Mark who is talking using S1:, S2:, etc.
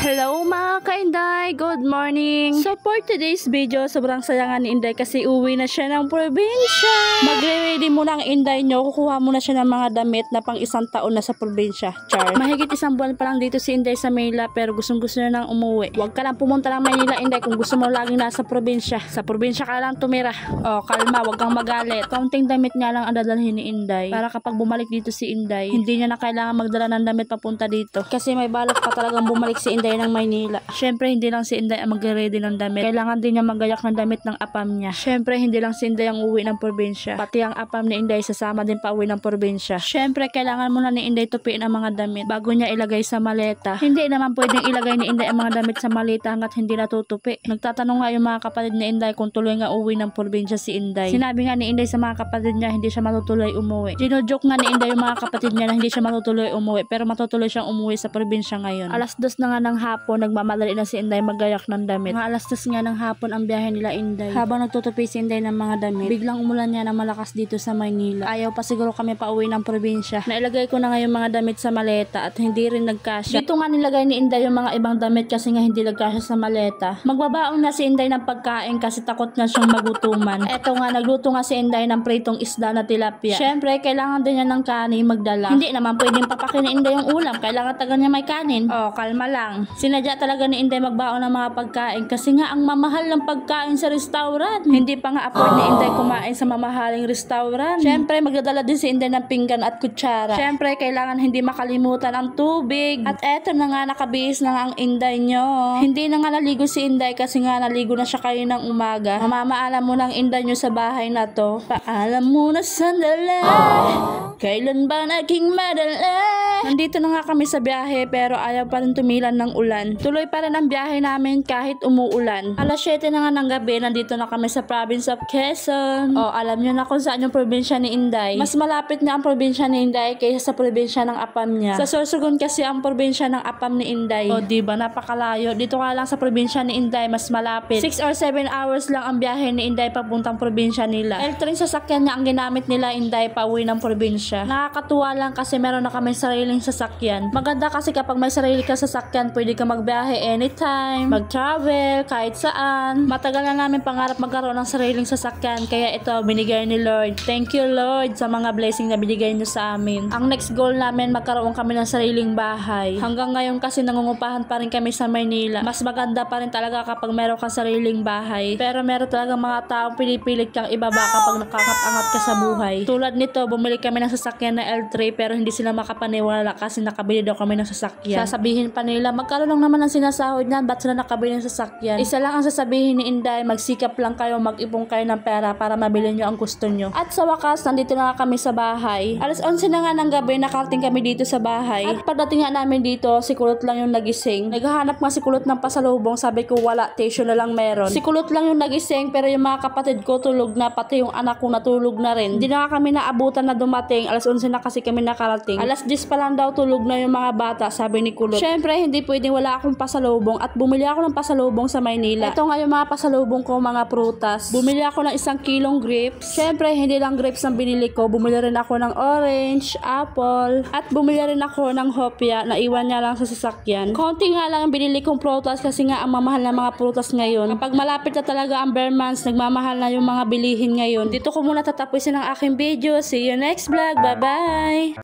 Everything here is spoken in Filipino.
S1: Hello mga ka-Inday! Good morning! So for today's video, sobrang saya nga ni Inday kasi uwi na siya ng probinsya. Magre-ready muna ang Inday nyo. Kukuha muna siya ng mga damit na pang isang taon na sa probinsya. Char. Mahigit isang buwan pa lang dito si Inday sa Manila pero gustong-gusto niya nang umuwi. Huwag ka lang pumunta ng Manila, Inday, kung gusto mo laging nasa probinsya. Sa probinsya ka lang tumira. O, kalma, huwag kang magalit. Kaunting damit nga lang ang dadalhin ni Inday. Para kapag bumalik dito si Inday, hindi niya na kailangan magdala ng damit papunta dito. Kasi may balak pa talagang bumalik si Inday ng Maynila. Syempre hindi lang si Inday ang magre-ready ng damit. Kailangan din niya magayak ng damit ng apam niya. Syempre hindi lang si Inday ang uwi ng probinsya. Pati ang apam ni Inday sasama din pa uwi ng probinsya. Syempre kailangan muna ni Inday tupiin ang mga damit bago niya ilagay sa maleta. Hindi naman pwedeng ilagay ni Inday ang mga damit sa maleta hanggat hindi natutupi. Nagtatanong nga yung mga kapatid ni Inday kung tuloy nga uwi ng probinsya si Inday. Sinabi nga ni Inday sa mga kapatid niya hindi siya matutuloy umuwi. Gino-joke nga ni Inday yung mga kapatid niya na hindi siya matutuloy umuwi pero matutuloy siyang umuwi sa probinsya ngayon. Alas 2 na nga ng hapon, nagmamadali na si Inday maggayak ng damit. Mga alas 2 nga ng hapon ang biyahe nila Inday. Habang nagtutupi si Inday ng mga damit, biglang umulan niya na malakas dito sa Maynila. Ayaw pa siguro kami pa uwi ng probinsya. Nailagay ko na nga yung mga damit sa maleta at hindi rin nagkasya. Dito nga nilagay ni Inday yung mga ibang damit kasi nga hindi nagkasya sa maleta. Magbabaon na si Inday ng pagkain kasi takot nga siyang magutuman. Eto nga, nagluto nga si Inday ng pritong isda na tilapia. Syempre, kailangan din niya ng kanin magdala. Hindi naman pwedeng papakin ni Inday yung ulam. Kailangan taga niya may kanin. Oh, kalma lang. Sinadya talaga ni Inday magbaon ng mga pagkain kasi nga ang mamahal ng pagkain sa restaurant. Hindi pa nga afford ni Inday kumain sa mamahaling restaurant. Syempre, magdadala din si Inday ng pinggan at kutsara. Syempre, kailangan hindi makalimutan ang tubig. At eto na nga, nakabihis na nga ang Inday nyo. Hindi na nga naligo si Inday kasi nga naligo na siya kayo ng umaga. Mamamaalam mo ng Inday nyo sa bahay na to. Paalam mo na sandali. Kailan ba naging madali? Nandito na nga kami sa biyahe pero ayaw pa rin tumilan ng ulan. Tuloy pa rin ang biyahe namin kahit umuulan. Alas 7 na nga ng gabi, nandito na kami sa province of Quezon. O, alam nyo na kung saan yung probinsya ni Inday. Mas malapit nga ang probinsya ni Inday kaysa sa probinsya ng apam niya. Sa Sorsogon kasi ang probinsya ng apam ni Inday. O, diba, napakalayo. Dito ka lang sa probinsya ni Inday, mas malapit. 6 or 7 hours lang ang biyahe ni Inday papuntang probinsya nila. L-train sasakyan niya ang ginamit nila Inday pa uwi ng probinsya. Nakakatuwa lang kasi meron na kami sariling sasakyan. Maganda kasi kapag may sarili ka sasakyan, pwede ka magbiyahe anytime, mag-travel, kahit saan. Matagal na namin pangarap magkaroon ng sariling sasakyan, kaya ito, binigay ni Lord. Thank you, Lord, sa mga blessing na binigay niyo sa amin. Ang next goal namin, magkaroon kami ng sariling bahay. Hanggang ngayon kasi nangungupahan pa rin kami sa Maynila. Mas maganda pa rin talaga kapag meron kang sariling bahay. Pero meron talaga mga taong pinipilit kang ibaba kapag nakakaangat ka sa buhay. Tulad nito, bumili kami ng sasakyan na L3 pero hindi sila makapaniwala kasi nakabili daw kami ng sasakyan. Sasabihin pa nila, magkano lang naman ang sinasahod niyan, ba't sila nakabili ng sasakyan? Isa lang ang sasabihin ni Inday, magsikap lang kayo, mag-ipon kayo ng pera para mabili nyo ang gusto nyo. At sa wakas, nandito na kami sa bahay. Alas 11 na nga ng gabi, nakarating kami dito sa bahay. At pagdating nga namin dito, si Kulot lang yung nagising. Naghahanap nga si Kulot ng pasalubong, sabi ko wala, tissue na lang meron. Si Kulot lang yung nagising, pero yung mga kapatid ko tulog na, pati yung anak ko natulog na rin. Hindi na kami naabutan na dumating, alas 11 na kasi kami nakarating. Alas 10 pa lang daw tulog na yung mga bata, sabi ni Kulot. Syempre, hindi pwedeng wala akong pasalubong at bumili ako ng pasalubong sa Maynila. Ito nga yung mga pasalubong ko, mga prutas. Bumili ako ng 1 kilong grapes. Syempre, hindi lang grapes ang binili ko. Bumili rin ako ng orange, apple, at bumili rin ako ng hopya na iwan niya lang sa sasakyan. Konti nga lang ang binili kong prutas kasi nga ang mamahal na mga prutas ngayon. Kapag malapit na talaga ang bare months, nagmamahal na yung mga bilihin ngayon. Dito ko muna tatapusin ang aking video. See you next vlog. Bye-bye!